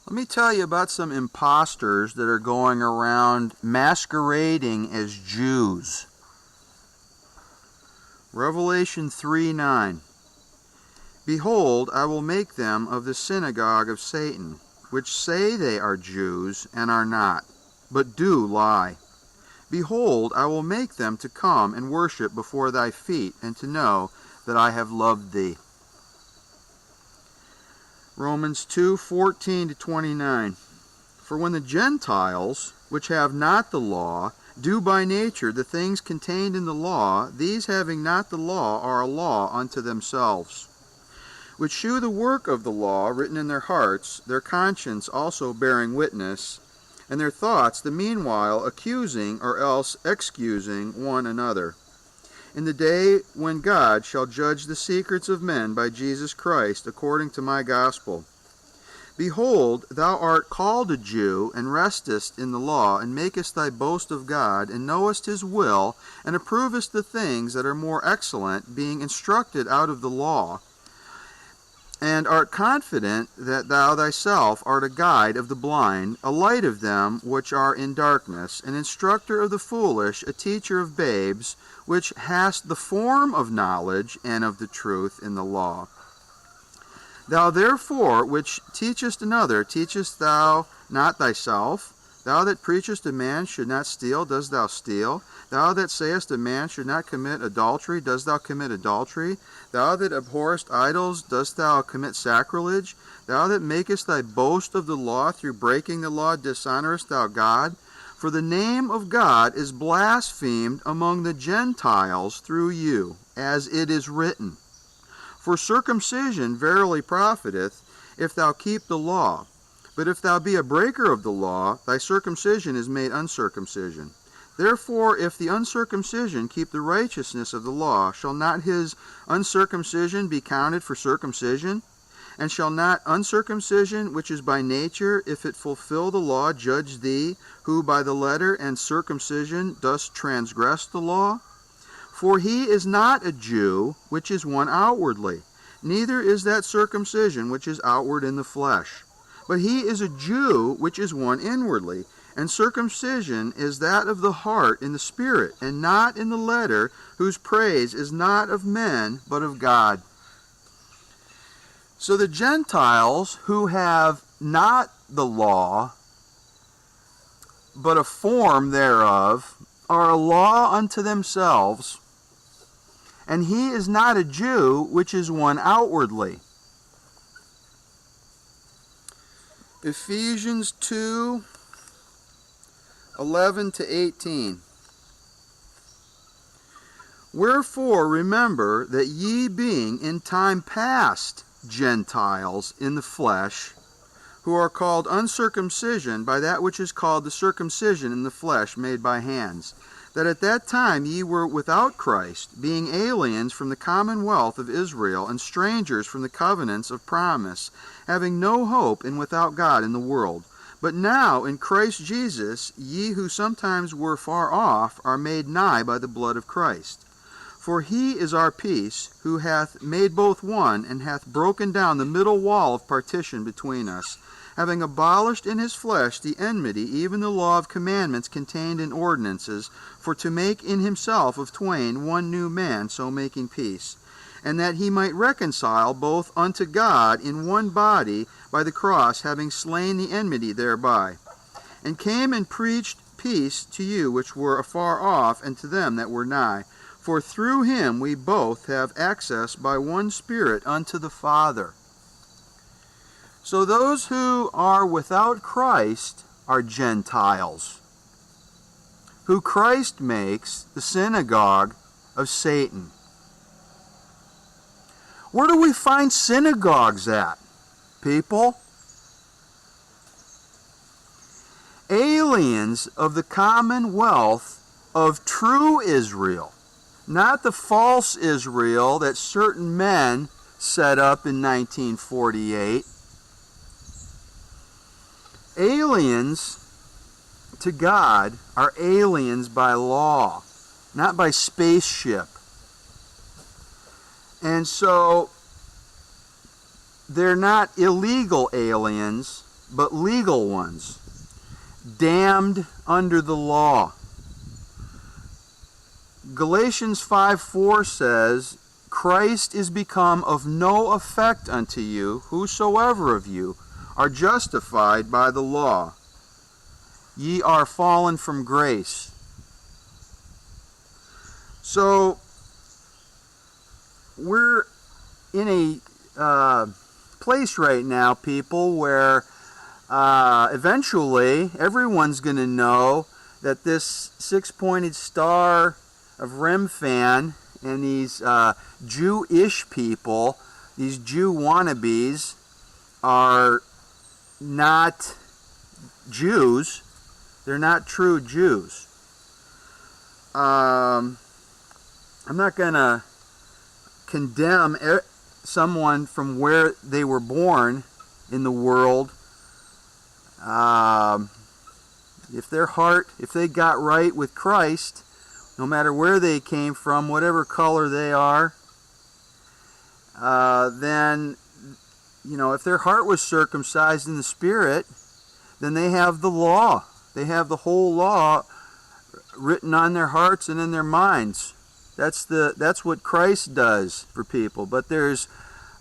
Let me tell you about some imposters that are going around masquerading as Jews. Revelation 3:9. Behold, I will make them of the synagogue of Satan, which say they are Jews and are not, but do lie. Behold, I will make them to come and worship before thy feet, and to know that I have loved thee. Romans 2:14-29. For when the Gentiles, which have not the law, do by nature the things contained in the law, these having not the law are a law unto themselves, which shew the work of the law written in their hearts, their conscience also bearing witness, and their thoughts the meanwhile accusing or else excusing one another. In the day when God shall judge the secrets of men by Jesus Christ, according to my gospel. Behold, thou art called a Jew, and restest in the law, and makest thy boast of God, and knowest his will, and approvest the things that are more excellent, being instructed out of the law, and art confident that thou thyself art a guide of the blind, a light of them which are in darkness, an instructor of the foolish, a teacher of babes, which hast the form of knowledge and of the truth in the law. Thou therefore, which teachest another, teachest thou not thyself? Thou that preachest a man should not steal, dost thou steal? Thou that sayest a man should not commit adultery, dost thou commit adultery? Thou that abhorrest idols, dost thou commit sacrilege? Thou that makest thy boast of the law, through breaking the law dishonorest thou God? For the name of God is blasphemed among the Gentiles through you, as it is written. For circumcision verily profiteth, if thou keep the law. But if thou be a breaker of the law, thy circumcision is made uncircumcision. Therefore, if the uncircumcision keep the righteousness of the law, shall not his uncircumcision be counted for circumcision? And shall not uncircumcision, which is by nature, if it fulfill the law, judge thee, who by the letter and circumcision dost transgress the law? For he is not a Jew, which is one outwardly, neither is that circumcision which is outward in the flesh. But he is a Jew, which is one inwardly, and circumcision is that of the heart in the spirit, and not in the letter, whose praise is not of men, but of God. So the Gentiles who have not the law, but a form thereof, are a law unto themselves, and he is not a Jew, which is one outwardly. Ephesians 2:11-18. Wherefore remember that ye being in time past Gentiles in the flesh, who are called uncircumcision by that which is called the circumcision in the flesh made by hands, that at that time ye were without Christ, being aliens from the commonwealth of Israel, and strangers from the covenants of promise, having no hope and without God in the world. But now in Christ Jesus ye who sometimes were far off are made nigh by the blood of Christ. For he is our peace, who hath made both one, and hath broken down the middle wall of partition between us, having abolished in his flesh the enmity, even the law of commandments contained in ordinances, for to make in himself of twain one new man, so making peace, and that he might reconcile both unto God in one body by the cross, having slain the enmity thereby, and came and preached peace to you which were afar off, and to them that were nigh. For through him we both have access by one Spirit unto the Father. So those who are without Christ are Gentiles, who Christ makes the synagogue of Satan. Where do we find synagogues at, people? Aliens of the commonwealth of true Israel, not the false Israel that certain men set up in 1948. Aliens to God are aliens by law, not by spaceship. And so they're not illegal aliens, but legal ones, damned under the law. Galatians 5:4 says, Christ is become of no effect unto you, whosoever of you are justified by the law. Ye are fallen from grace. So, we're in a place right now, people, where eventually everyone's going to know that this six-pointed star of Remphan and these Jewish people, these Jew wannabes, are not Jews. They're not true Jews. I'm not going to condemn someone from where they were born in the world. If they got right with Christ, no matter where they came from, whatever color they are, then, if their heart was circumcised in the Spirit, then they have the law. They have the whole law written on their hearts and in their minds. That's what Christ does for people. But there's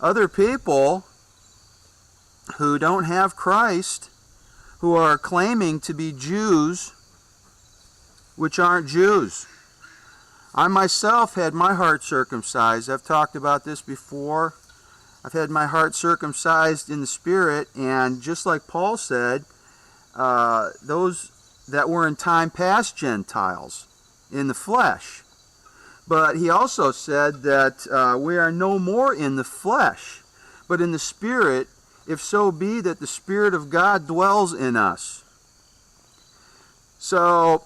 other people who don't have Christ, who are claiming to be Jews, which aren't Jews. I myself had my heart circumcised. I've talked about this before. I've had my heart circumcised in the Spirit, and just like Paul said, those that were in time past Gentiles in the flesh. But he also said that we are no more in the flesh, but in the Spirit, if so be that the Spirit of God dwells in us. So,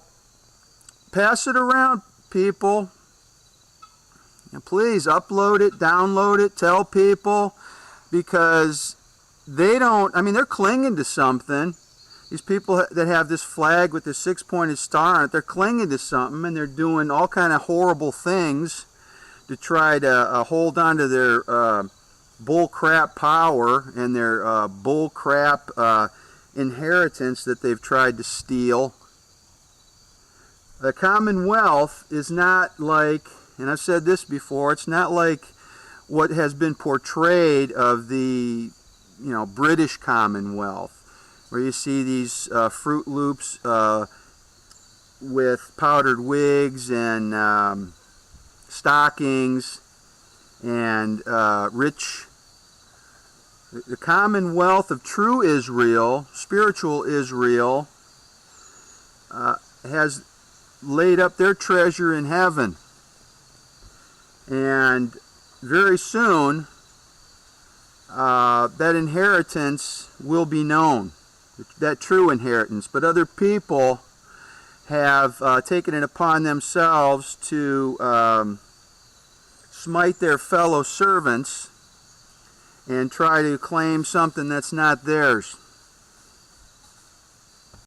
pass it around, people. And please upload it, download it, tell people, because they're clinging to something. These people that have this flag with the six-pointed star on it, they're clinging to something, and they're doing all kind of horrible things to try to hold on to their bull-crap power and their bull-crap inheritance that they've tried to steal. The Commonwealth is not like, and I've said this before, it's not like what has been portrayed of the British Commonwealth, where you see these Fruit Loops with powdered wigs and stockings and rich. The Commonwealth of true Israel, spiritual Israel, has laid up their treasure in heaven. And very soon, that inheritance will be known. That true inheritance. But other people have taken it upon themselves to smite their fellow servants and try to claim something that's not theirs.